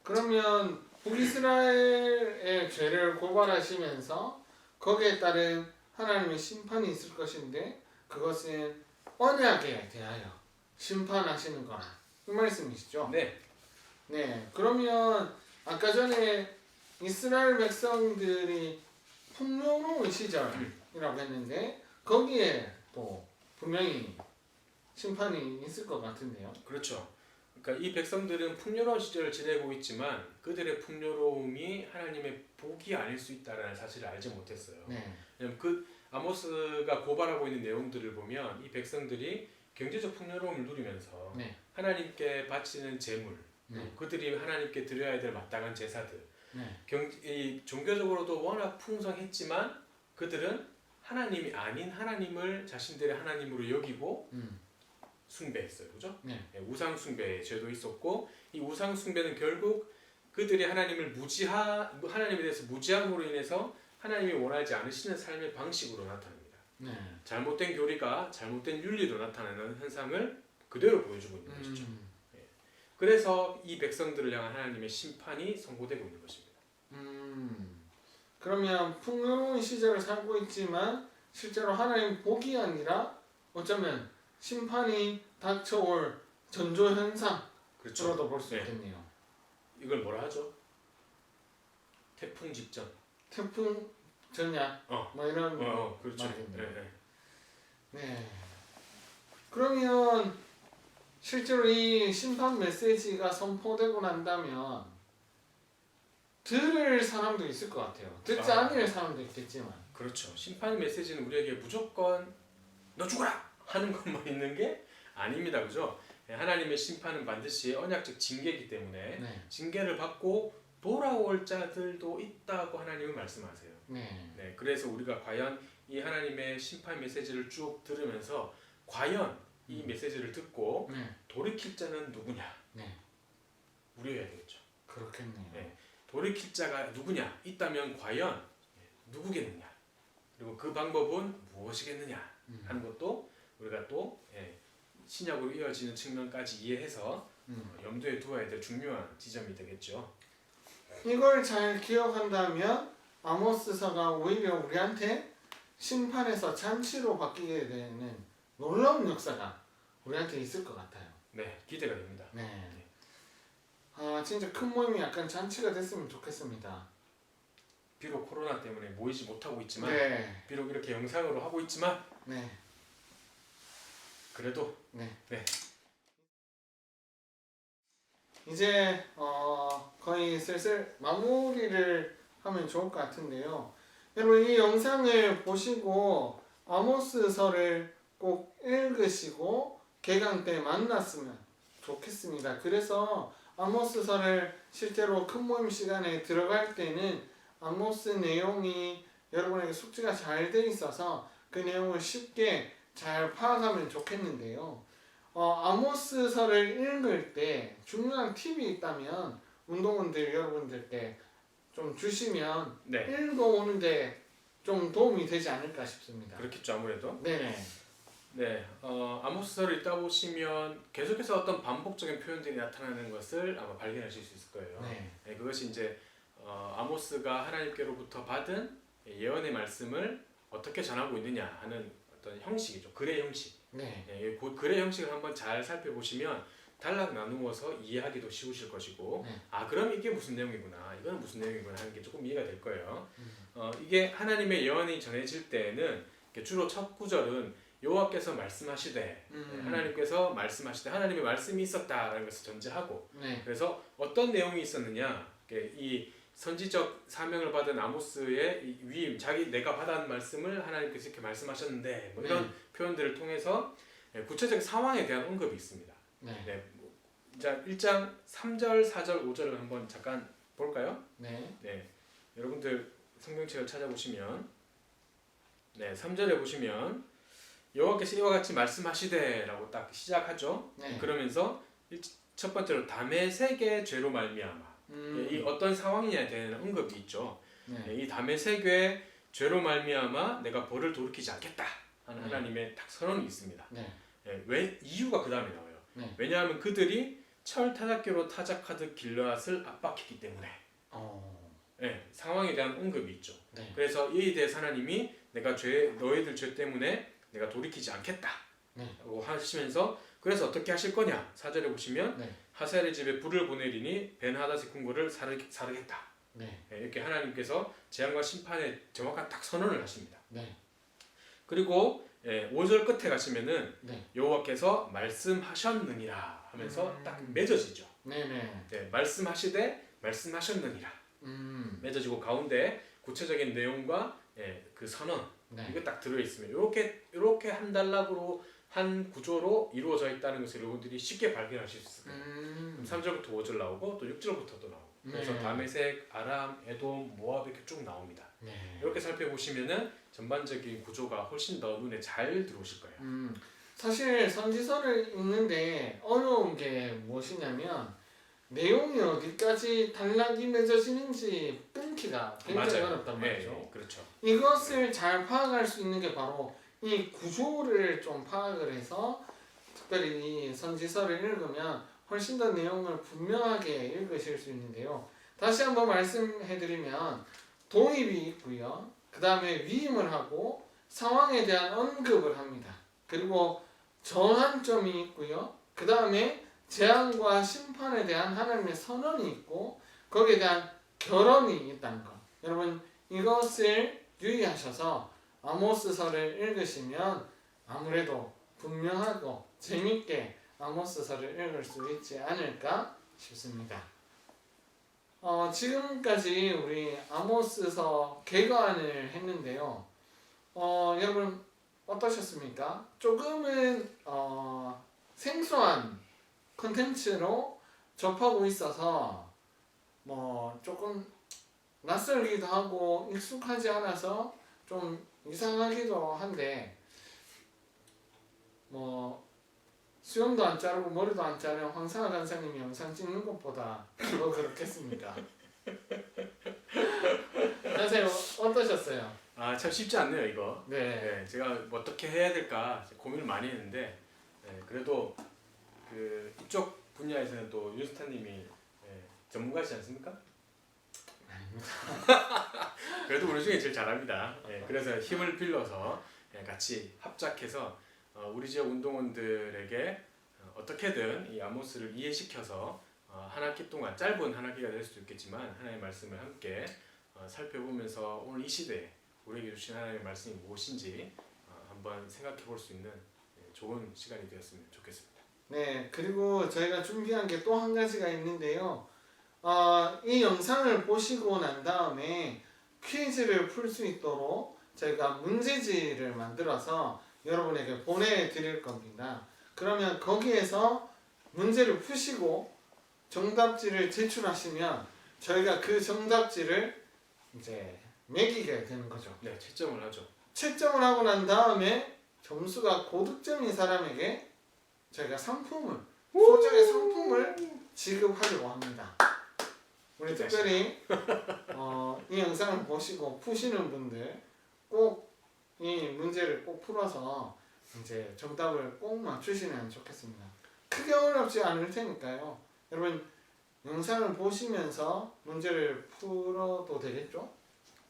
그러면 북이스라엘의 죄를 고발하시면서 거기에 따른 하나님의 심판이 있을 것인데 그것은 언약에 대하여 심판하시는 거라 이 말씀이시죠? 네. 네. 그러면 아까 전에 이스라엘 백성들이 풍요로운 시절이라고 했는데 거기에 또 분명히 심판이 있을 것 같은데요. 그렇죠. 그러니까 이 백성들은 풍요로운 시절을 지내고 있지만 그들의 풍요로움이 하나님의 복이 아닐 수 있다는 사실을 알지 못했어요. 네. 왜냐하면 그 아모스가 고발하고 있는 내용들을 보면 이 백성들이 경제적 풍요로움을 누리면서 네. 하나님께 바치는 제물, 네. 그들이 하나님께 드려야 될 마땅한 제사들, 네. 이 종교적으로도 워낙 풍성했지만 그들은 하나님이 아닌 하나님을 자신들의 하나님으로 여기고 숭배했어요, 그죠? 네. 우상 숭배의 죄도 있었고 이 우상 숭배는 결국 그들이 하나님에 대해서 무지함으로 인해서 하나님이 원하지 않으시는 삶의 방식으로 나타납니다. 네. 잘못된 교리가 잘못된 윤리로 나타나는 현상을 그대로 보여주고 있는 것이죠. 그래서 이 백성들을 향한 하나님의 심판이 선고되고 있는 것입니다. 그러면 풍요로운 시절을 살고 있지만 실제로 하나님 복이 아니라 어쩌면 심판이 닥쳐올 전조 현상으로도 그렇죠. 볼 수 있겠네요. 이걸 뭐라 하죠? 태풍 직전. 태풍 전야 뭐 이런 그렇죠. 말이겠네요. 네. 그러면 실제로 이 심판 메시지가 선포되고 난다면 들을 사람도 있을 것 같아요. 듣지 않을 사람도 있겠지만. 그렇죠. 심판 메시지는 우리에게 무조건 너 죽어라 하는 것만 있는 게 아닙니다. 그죠? 하나님의 심판은 반드시 언약적 징계이기 때문에 네. 징계를 받고 돌아올 자들도 있다고 하나님은 말씀하세요. 네. 네, 그래서 우리가 과연 이 하나님의 심판 메시지를 쭉 들으면서 과연 이 메시지를 듣고 네. 돌이킬 자는 누구냐? 네. 우려해야 되겠죠. 그렇겠네요. 네. 돌이킬 자가 누구냐? 있다면 과연 누구겠느냐? 그리고 그 방법은 무엇이겠느냐? 하는 것도 우리가 또 신약으로 이어지는 측면까지 이해해서 염두에 두어야 될 중요한 지점이 되겠죠. 이걸 잘 기억한다면 아모스서가 오히려 우리한테 심판에서 잔치로 바뀌게 되는 놀라운 역사가 우리한테 있을 것 같아요. 네, 기대가 됩니다. 네. 아, 진짜 큰 모임이 약간 잔치가 됐으면 좋겠습니다. 비록 코로나 때문에 모이지 못하고 있지만, 네. 비록 이렇게 영상으로 하고 있지만, 네. 그래도 네. 네. 이제 거의 슬슬 마무리를 하면 좋을 것 같은데요. 여러분 이 영상을 보시고 아모스서를 꼭 읽으시고 개강 때 만났으면 좋겠습니다. 그래서 아모스서를 실제로 큰 모임 시간에 들어갈 때는 아모스 내용이 여러분에게 숙지가 잘 돼 있어서 그 내용을 쉽게 잘 파악하면 좋겠는데요. 아모스서를 읽을 때 중요한 팁이 있다면 운동원들 여러분들께 좀 주시면 네. 읽어오는데 좀 도움이 되지 않을까 싶습니다. 그렇겠죠 아무래도. 네네. 네, 아모스서를 읽다 보시면 계속해서 어떤 반복적인 표현들이 나타나는 것을 아마 발견하실 수 있을 거예요. 네. 네, 그것이 이제 아모스가 하나님께로부터 받은 예언의 말씀을 어떻게 전하고 있느냐 하는 어떤 형식이죠. 글의 형식. 네. 네, 그 글의 형식을 한번 잘 살펴보시면 단락 나누어서 이해하기도 쉬우실 것이고, 네. 아 그럼 이게 무슨 내용이구나, 이거는 무슨 내용이구나 하는 게 조금 이해가 될 거예요. 이게 하나님의 예언이 전해질 때는 주로 첫 구절은 여호와께서 말씀하시되, 하나님께서 말씀하시되 하나님의 말씀이 있었다라는 것을 전제하고, 네. 그래서 어떤 내용이 있었느냐, 이 선지적 사명을 받은 아모스의 이 위임, 내가 받은 말씀을 하나님께서 이렇게 말씀하셨는데 뭐 이런 표현들을 통해서 구체적 상황에 대한 언급이 있습니다. 네. 네, 자 1장 3절, 4절, 5절을 한번 잠깐 볼까요? 네. 네, 여러분들 성경책을 찾아보시면, 네 3절에 보시면 여호와께서 이와 같이 말씀하시되라고 딱 시작하죠. 네. 그러면서 첫 번째로 다메섹의 죄로 말미암아, 이 어떤 상황이냐에 대한 언급이 있죠. 네. 이 다메섹의 죄로 말미암아 내가 벌을 돌이키지 않겠다 하는 하나님의 딱 선언이 있습니다. 네. 왜 이유가 그 다음에 나와요. 네. 왜냐하면 그들이 철 타작기로 타작하듯 길르앗을 압박했기 때문에. 상황에 대한 언급이 있죠. 네. 그래서 이에 대해서 하나님이 너희들 죄 때문에 내가 돌이키지 않겠다라고 하시면서, 그래서 어떻게 하실 거냐? 4절에 보시면 네. 하셀의 집에 불을 보내리니 벤하닷의 궁궐을 사르겠다. 네. 이렇게 하나님께서 재앙과 심판의 정확한 딱 선언을 하십니다. 네. 그리고 5절 끝에 가시면은 네. 여호와께서 말씀하셨느니라 하면서 딱 맺어지죠. 네네. 네, 말씀하셨느니라 맺어지고 가운데 구체적인 내용과 그 선언, 네. 이거 딱 들어 있으면 이렇게 한 단락으로 한 구조로 이루어져 있다는 것을 여러분들이 쉽게 발견하실 수 있어요. 3절부터 5절 나오고 또 6절부터도 나오고, 그래서 네. 다메섹, 아람, 에돔, 모압 이렇게 쭉 나옵니다. 네. 이렇게 살펴보시면은 전반적인 구조가 훨씬 더 눈에 잘 들어오실 거예요. 사실 선지서를 읽는데 어려운 게 무엇이냐면 내용이 어디까지 단락이 맺어지는지 끊기가 굉장히 어렵단 말이죠. 네, 그렇죠. 이것을 잘 파악할 수 있는 게 바로 이 구조를 좀 파악을 해서, 특별히 이 선지서를 읽으면 훨씬 더 내용을 분명하게 읽으실 수 있는데요. 다시 한번 말씀해드리면 도입이 있고요. 그 다음에 위임을 하고 상황에 대한 언급을 합니다. 그리고 전환점이 있고요. 그 다음에 재앙과 심판에 대한 하나님의 선언이 있고 거기에 대한 결론이 있다는 것. 여러분 이것을 유의하셔서 아모스서를 읽으시면 아무래도 분명하고 재밌게 아모스서를 읽을 수 있지 않을까 싶습니다. 지금까지 우리 아모스서 개관을 했는데요. 여러분 어떠셨습니까? 조금은 생소한 컨텐츠로 접하고 있어서 뭐 조금 낯설기도 하고 익숙하지 않아서 좀 이상하기도 한데 뭐 수염도 안 자르고 머리도 안 자른 황상아 간사님이 영상 찍는 것보다 더 그렇겠습니까? 선생님 어떠셨어요? 아, 참 쉽지 않네요, 이거. 네. 네, 제가 뭐 어떻게 해야 될까 고민을 많이 했는데 그래도 그 이쪽 분야에서는 또 윤스타님이 전문가시지 않습니까? 그래도 우리 중에 제일 잘합니다. 그래서 힘을 빌려서 같이 합작해서 우리 지역 운동원들에게 어떻게든 이 아모스를 이해시켜서 한 학기 동안 짧은 한 학기가 될 수도 있겠지만 하나님의 말씀을 함께 살펴보면서 오늘 이 시대에 우리에게 주신 하나님의 말씀이 무엇인지 한번 생각해 볼 수 있는 좋은 시간이 되었으면 좋겠습니다. 네, 그리고 저희가 준비한 게 또 한 가지가 있는데요. 이 영상을 보시고 난 다음에 퀴즈를 풀 수 있도록 저희가 문제지를 만들어서 여러분에게 보내드릴 겁니다. 그러면 거기에서 문제를 푸시고 정답지를 제출하시면 저희가 그 정답지를 이제 매기게 되는 거죠. 네, 채점을 하죠. 채점을 하고 난 다음에 점수가 고득점인 사람에게 저희가 상품을 소정의 상품을 지급하려고 합니다. 우리 특별히 이 영상을 보시고 푸시는 분들 꼭 이 문제를 꼭 풀어서 이제 정답을 꼭 맞추시면 좋겠습니다. 크게 어렵지 않을 테니까요. 여러분 영상을 보시면서 문제를 풀어도 되겠죠?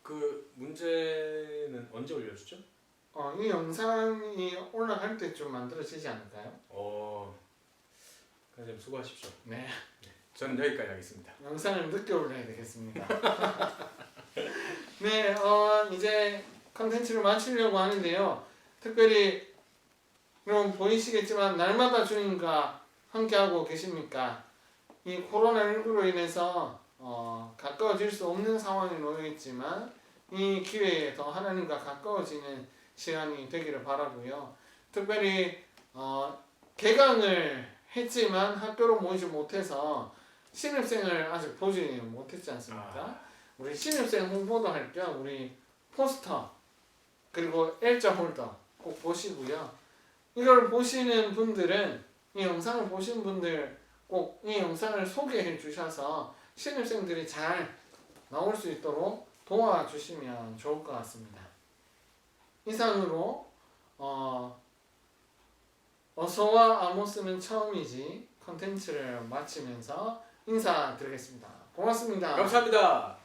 그 문제는 언제 올려주죠? 이 영상이 올라갈 때쯤 만들어지지 않을까요? 선생님 수고하십시오. 네. 저는 여기까지 하겠습니다. 영상을 늦게 올려야 되겠습니다. 네, 이제 컨텐츠를 마치려고 하는데요. 특별히 여러분 보이시겠지만 날마다 주님과 함께하고 계십니까? 이 코로나19로 인해서 가까워질 수 없는 상황에 놓여 있지만 이 기회에 더 하나님과 가까워지는 시간이 되기를 바라고요. 특별히 개강을 했지만 학교로 모이지 못해서 신입생을 아직 보지 못했지 않습니까? 우리 신입생 홍보도 할 겸 우리 포스터 그리고 일자 홀더 꼭 보시고요. 이걸 보시는 분들은 이 영상을 보신 분들 꼭 이 영상을 소개해 주셔서 신입생들이 잘 나올 수 있도록 도와주시면 좋을 것 같습니다. 이상으로 어서와 아모스는 처음이지 컨텐츠를 마치면서 인사드리겠습니다. 고맙습니다. 감사합니다.